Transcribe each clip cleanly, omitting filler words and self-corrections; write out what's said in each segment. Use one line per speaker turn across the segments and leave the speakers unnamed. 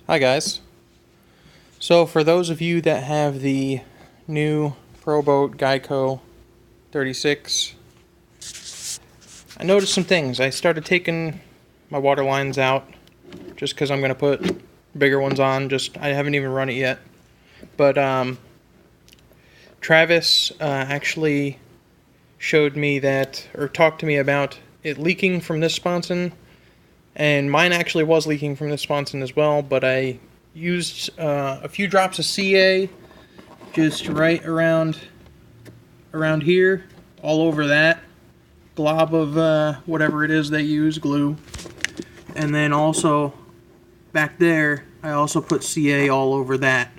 Hi guys. So for those of you that have the new Proboat Geico 36, I noticed some things. I started taking my water lines out just because I'm going to put bigger ones on. I haven't even run it yet. But Travis actually showed me that, or talked to me about it leaking from this sponson. And mine actually was leaking from this sponson as well, but I used a few drops of CA just right around here, all over that glob of whatever it is they use, glue. And then also back there, I also put CA all over that.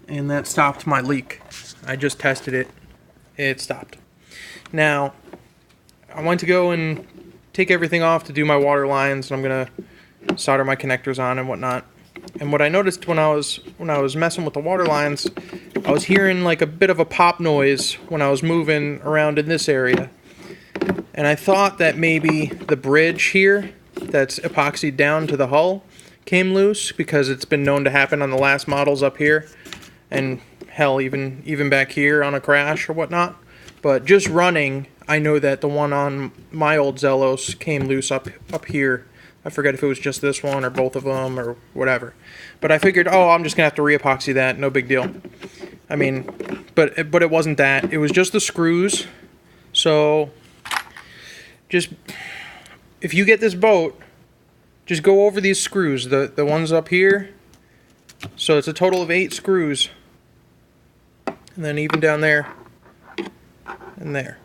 And that stopped my leak. I just tested it. It stopped. Now, I went to go and take everything off to do my water lines, and I'm gonna solder my connectors on and whatnot. And what I noticed when I was messing with the water lines, I was hearing like a bit of a pop noise when I was moving around in this area. And I thought that maybe the bridge here that's epoxied down to the hull came loose, because it's been known to happen on the last models up here, and hell, even back here on a crash or whatnot. But just running, I know that the one on my old Zellos came loose up here. I forget if it was just this one or both of them or whatever. But I figured, oh, I'm just going to have to re-epoxy that. No big deal. I mean, but it wasn't that. It was just the screws. So, just, if you get this boat, just go over these screws. The ones up here. So it's a total of 8 screws. And then even down there. And there.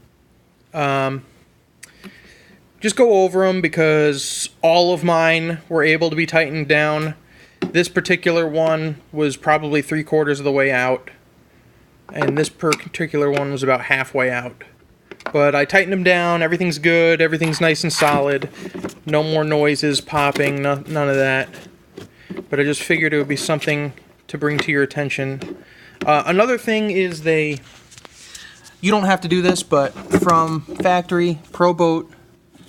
Just go over them, because all of mine were able to be tightened down. This particular one was probably 3/4 of the way out, and this particular one was about halfway out. But I tightened them down. Everything's good. Everything's nice and solid. No more noises popping. None of that. But I just figured it would be something to bring to your attention. Another thing is you don't have to do this, but from factory, Proboat,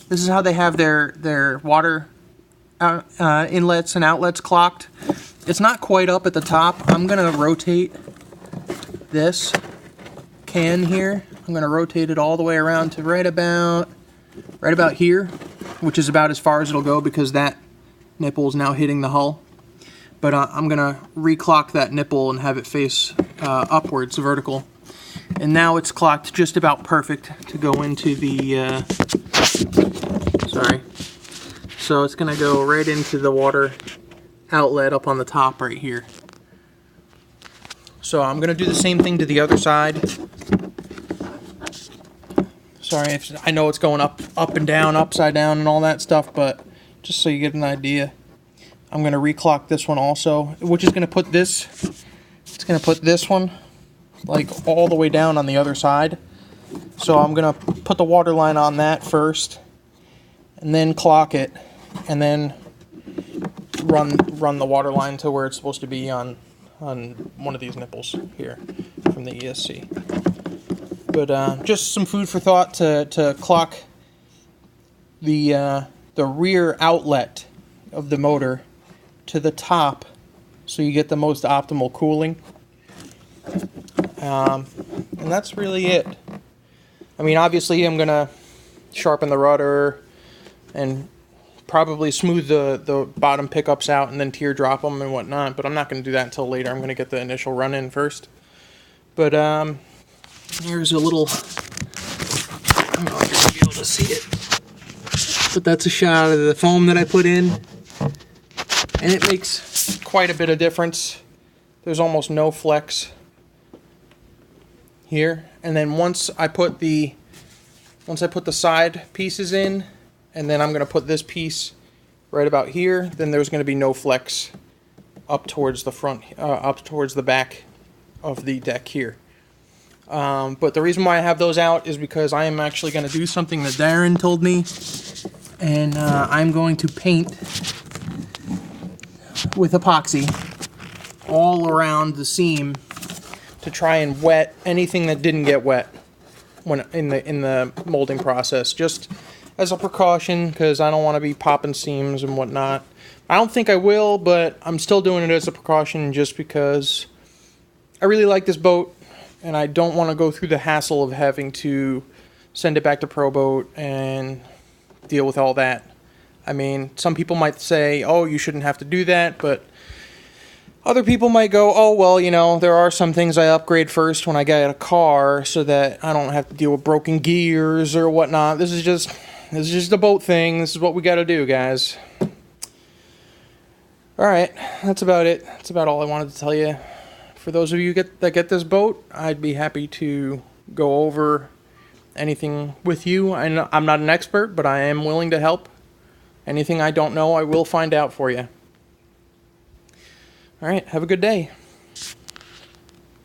this is how they have their water inlets and outlets clocked. It's not quite up at the top. I'm going to rotate this can here. I'm going to rotate it all the way around to right about here, which is about as far as it'll go, because that nipple is now hitting the hull. But I'm going to reclock that nipple and have it face upwards, vertical. And now it's clocked just about perfect to go into the, so it's going to go right into the water outlet up on the top right here. So I'm going to do the same thing to the other side. Sorry if I know it's going up and down, upside down and all that stuff, but just so you get an idea. I'm going to reclock this one also, which is going to put this, it's going to put this one like all the way down on the other side. So I'm going to put the water line on that first, and then clock it, and then run the water line to where it's supposed to be on one of these nipples here from the ESC. But just some food for thought to clock the rear outlet of the motor to the top, so you get the most optimal cooling. And that's really it. I mean, obviously I'm going to sharpen the rudder and probably smooth the bottom pickups out and then teardrop them and whatnot, but I'm not going to do that until later. I'm going to get the initial run in first. But here's a little, I don't know if you're going to be able to see it, but that's a shot of the foam that I put in, and it makes quite a bit of difference. There's almost no flex here. And then once I put the side pieces in, and then I'm going to put this piece right about here, then there's going to be no flex up towards the front, up towards the back of the deck here. But the reason why I have those out is because I am actually going to do something that Darren told me, and I'm going to paint with epoxy all around the seam to try and wet anything that didn't get wet when in the molding process. Just as a precaution because I don't want to be popping seams and whatnot. I don't think I will, but I'm still doing it as a precaution just because I really like this boat and I don't want to go through the hassle of having to send it back to Proboat and deal with all that. I mean, some people might say, oh, you shouldn't have to do that, but other people might go, oh, well, you know, there are some things I upgrade first when I get a car so that I don't have to deal with broken gears or whatnot. This is just a boat thing. This is what we got to do, guys. All right, that's about it. That's about all I wanted to tell you. For those of you that get this boat, I'd be happy to go over anything with you. I'm not an expert, but I am willing to help. Anything I don't know, I will find out for you. All right, have a good day.